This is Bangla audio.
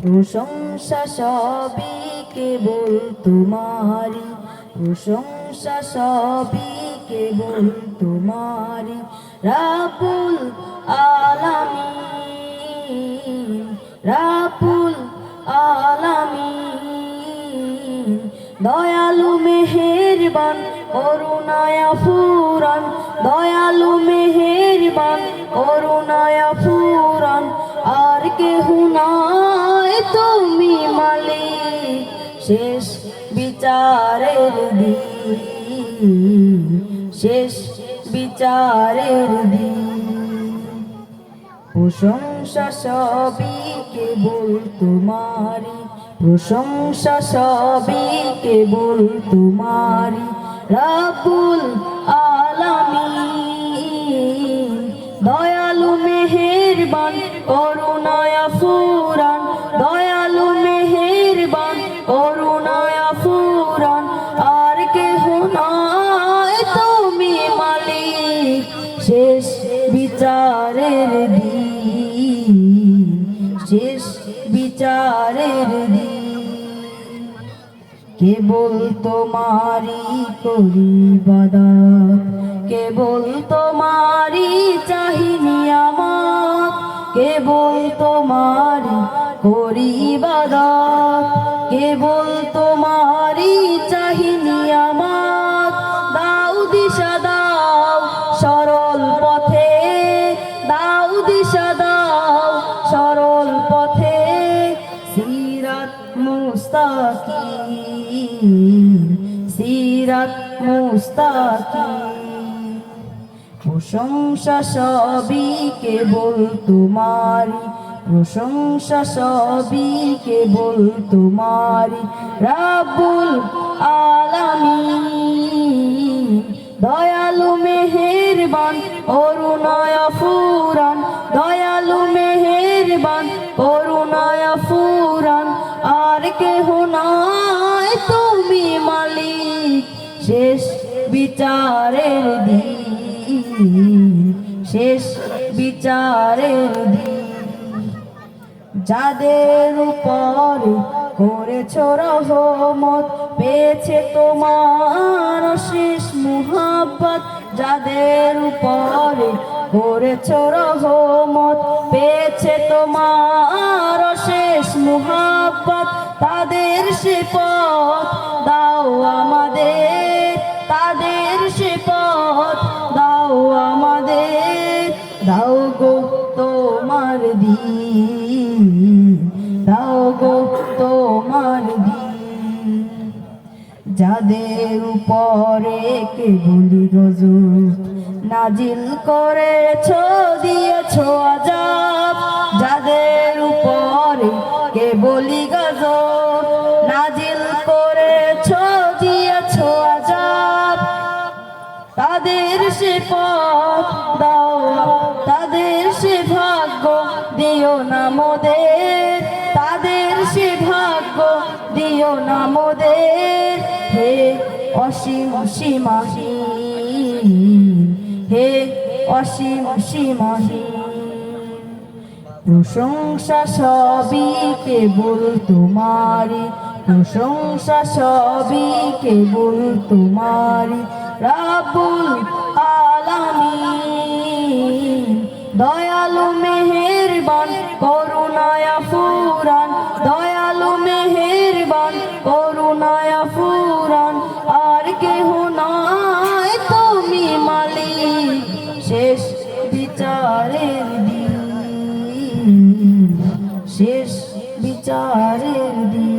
প্রশংসা সবই কেবল তোমারি, প্রশংসা সবই কেবল তোমারি। রাব্বুল আলামিন, রাব্বুল আলামিন, দয়ালু মেহেরবান করুণায় ফুরান, দয়ালু মেহেরবান করুণায় ফুরান। আর কেহ নাই তুমি মালিক, শেষ বিচারের দিন, শেষ বিচারের দিন। প্রশংসা সবই কেবল তোমারি, প্রশংসা সবই কেবল তোমারি। রাব্বুল আলামিন, দয়ালু মেহেরবান করুণায় ফুরান, দয়ালু মেহেরবান করুণায় ফুরান। আর কেহ নাই তুমি মালিক, শেষ বিচারের দিন, শেষ বিচারের দিন। কেবল তোমারি করি ইবাদত, কেবল তোমারি চাহি নিয়ামত, কেবল তোমারি করি ইবাদত, কেবল তোমারি চাহি নিয়ামত। দাও দিশা দাও সরল পথে, দাও দিশা দাও সরল পথে। সিরাত মুস্তাকিম, সিরাত মুস্তাকিম। প্রশংসা সবই কেবল তোমারি, প্রশংসা সবই কেবল তোমারি। রাব্বুল আলামিন, দয়ালু মেহেরবান করুণায় ফুরান, দয়ালু মেহেরবান করুণায় ফুরান। আর কেহ নাই তুমি মালিক, শেষ বিচারের দিন, শেষ বিচারের দিন। যাদের উপর করেছ রহমত, পেয়েছে তোমার শেষ মুহাব্বত। যাদের উপর করেছ রহমত, পেয়েছে তোমার শেষ মুহাব্বত। তাদের সে পথ দাও আমাদের, তাদের সে পথ দাও আমাদের। দাও গো তোমার দিন, দাও গো তোমার দিন। যাদের উপরে কেবলি গজব নাজিল করেছ, দিয়েছ আযাব। যাদের উপরে কেবলি গজব নাজিল করেছ, দিয়েছ আযাব। তাদের সে পথ দাও, তাদের সে ভাগ্য দিও না মোদের, তাদের সে ভাগ্য দিও না মোদের। হে অসীম সীমাহীন, হে অসীম সীমাহীন। প্রশংসা সবই কেবল তোমারি, প্রশংসা সবই কেবল তোমারি। রাব্বুল আলামিন, দয়ালু মেহেরবান করুণায় ফুরান, দয়ালু মেহেরবান করুণায় ফুরান। আর কেহ নাই তুমি মালিক, শেষ বিচারের দিন, শেষ বিচারের দিন।